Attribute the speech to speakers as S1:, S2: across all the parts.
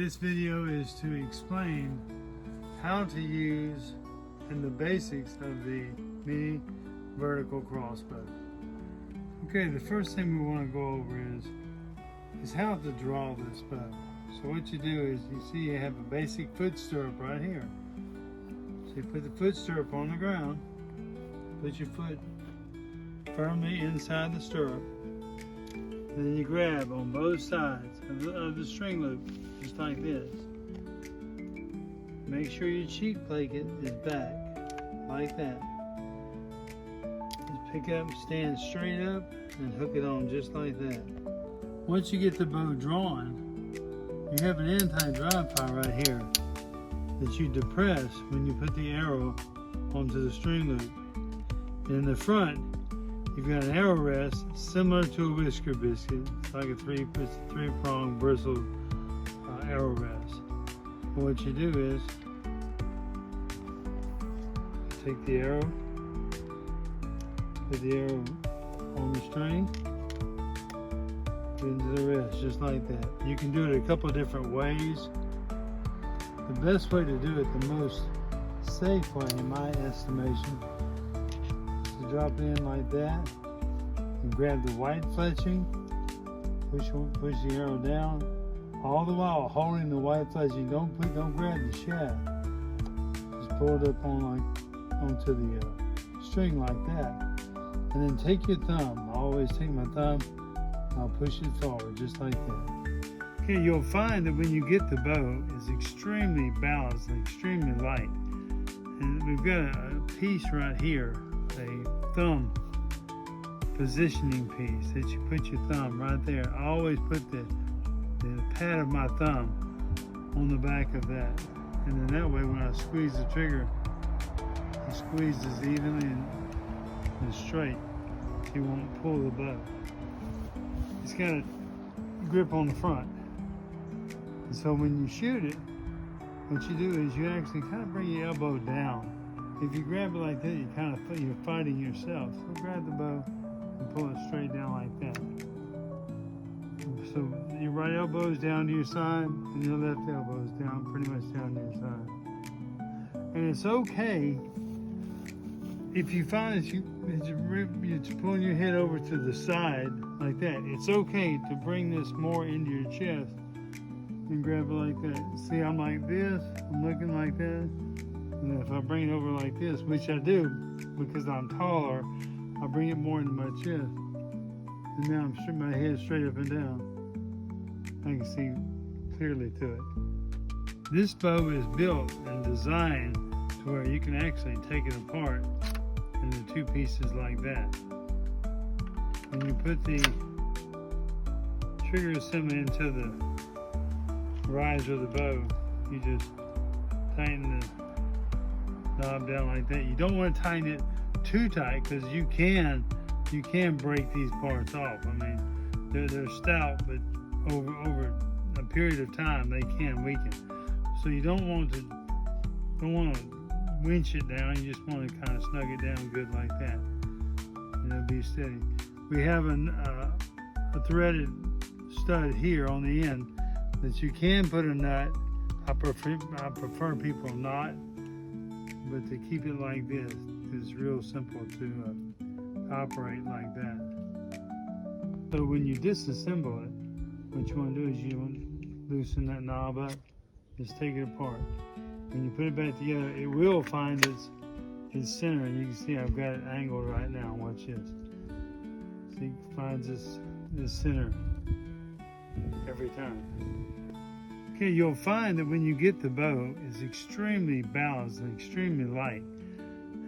S1: This video is to explain how to use and the basics of the mini vertical crossbow. Okay, the first thing we want to go over is how to draw this bow. So what you do is, you see you have a basic foot stirrup right here. So you put the foot stirrup on the ground, put your foot firmly inside the stirrup, then you grab on both sides of the string loop, just like this. Make sure your cheek plate is back, like that. Just pick up, stand straight up, and hook it on just like that. Once you get the bow drawn, you have an anti-drive pile right here that you depress when you put the arrow onto the string loop. And in the front, you've got an arrow rest similar to a whisker biscuit. It's like a three-pronged bristled arrow rest. But what you do is take the arrow, put the arrow on the string, put it into the rest, just like that. You can do it a couple of different ways. The best way to do it, the most safe way in my estimation, is to drop it in like that and grab the white fletching, push the arrow down, all the while holding the white fletching. Don't grab the shaft. Just pull it up onto the string like that, and then take your thumb. I always take my thumb. I'll push it forward just like that. Okay, you'll find that when you get the bow, it's extremely balanced and extremely light. And we've got a piece right here, a thumb positioning piece that you put your thumb right there. I always put the pad of my thumb on the back of that. And then that way when I squeeze the trigger, it squeezes evenly and straight. So you won't pull the bow. It's got a grip on the front. And so when you shoot it, what you do is you actually kind of bring your elbow down. If you grab it like that, you're fighting yourself. So grab the bow and pull it straight down like that. So your right elbow is down to your side, and your left elbow is down, pretty much down to your side. And it's okay if you find that you're pulling your head over to the side like that. It's okay to bring this more into your chest and grab it like that. See, I'm like this, I'm looking like that. And if I bring it over like this, which I do because I'm taller, I bring it more into my chest. And now I'm my head straight up and down. I can see clearly to it. This bow is built and designed to where you can actually take it apart into two pieces like that. When you put the trigger assembly into the riser of the bow, you just tighten the knob down like that. You don't want to tighten it too tight because you can break these parts off. I mean, they're stout, but over a period of time they can weaken. So you don't want to winch it down. You just want to kind of snug it down good like that, and it'll be steady. We have a threaded stud here on the end that you can put a nut. I prefer people not, but to keep it like this is real simple to operate like that. So when you disassemble it, what you want to do is you want to loosen that knob up, just take it apart. When you put it back together, it will find its center, and you can see I've got it angled right now. Watch this. See, it finds this center every time. Okay, you'll find that when you get the bow, it's extremely balanced and extremely light.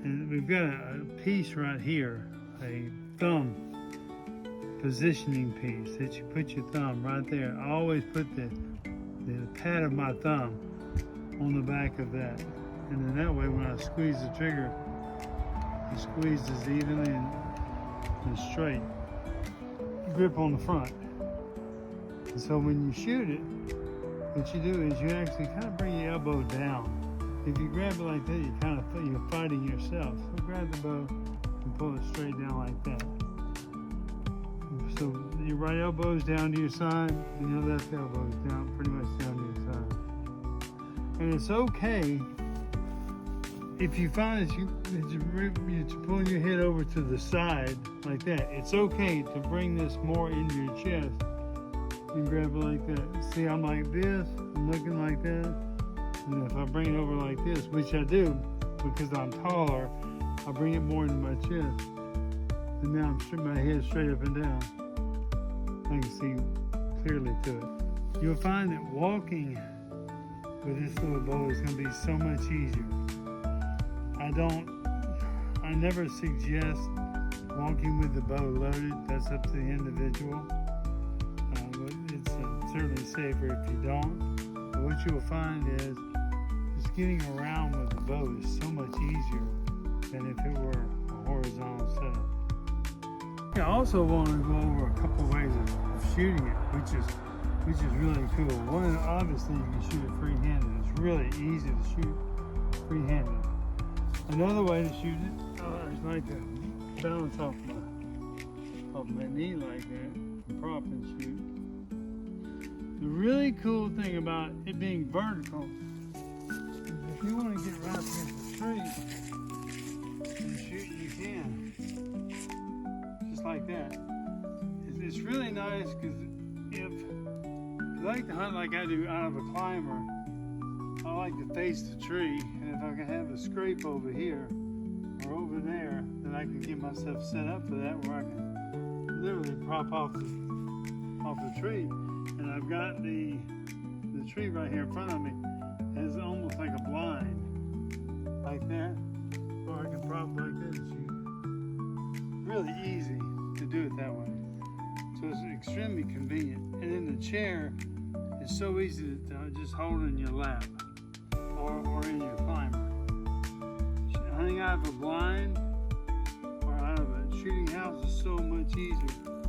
S1: And we've got a piece right here, a thumb positioning piece that you put your thumb right there. I always put the pad of my thumb on the back of that. And then that way when I squeeze the trigger, it squeezes evenly and straight. Grip on the front. And so when you shoot it, what you do is you actually kind of bring your elbow down. If you grab it like that, you're fighting yourself. So grab the bow and pull it straight down like that. So your right elbow is down to your side, and your left elbow is down, pretty much down to your side. And it's okay if you find that you're pulling your head over to the side like that. It's okay to bring this more into your chest and grab it like that. See, I'm like this, I'm looking like that. And if I bring it over like this, which I do because I'm taller, I bring it more into my chest. And now I'm my head straight up and down. I can see clearly to it. You'll find that walking with this little bow is going to be so much easier. I never suggest walking with the bow loaded. That's up to the individual. But it's certainly safer if you don't. But what you'll find is just getting around with the bow is so much easier than if it were a horizontal setup. I also want to go over a couple ways of shooting it, which is really cool. One, obviously you can shoot it free-handed. It's really easy to shoot free-handed. Another way to shoot it is like to bounce off my knee like that, prop and shoot. The really cool thing about it being vertical is if you want to get right against the tree and shoot, you can. Just like that. It's really nice because if you like to hunt like I do out of a climber, I like to face the tree, and if I can have a scrape over here or over there, then I can get myself set up for that where I can literally prop off the tree. And I've got the tree right here in front of me as almost like a blind, like that, or I can prop like this and shoot. Really easy to do it that way. So it's extremely convenient. And then the chair is so easy to just hold in your lap or in your climber. Hunting out of a blind or out of a shooting house is so much easier.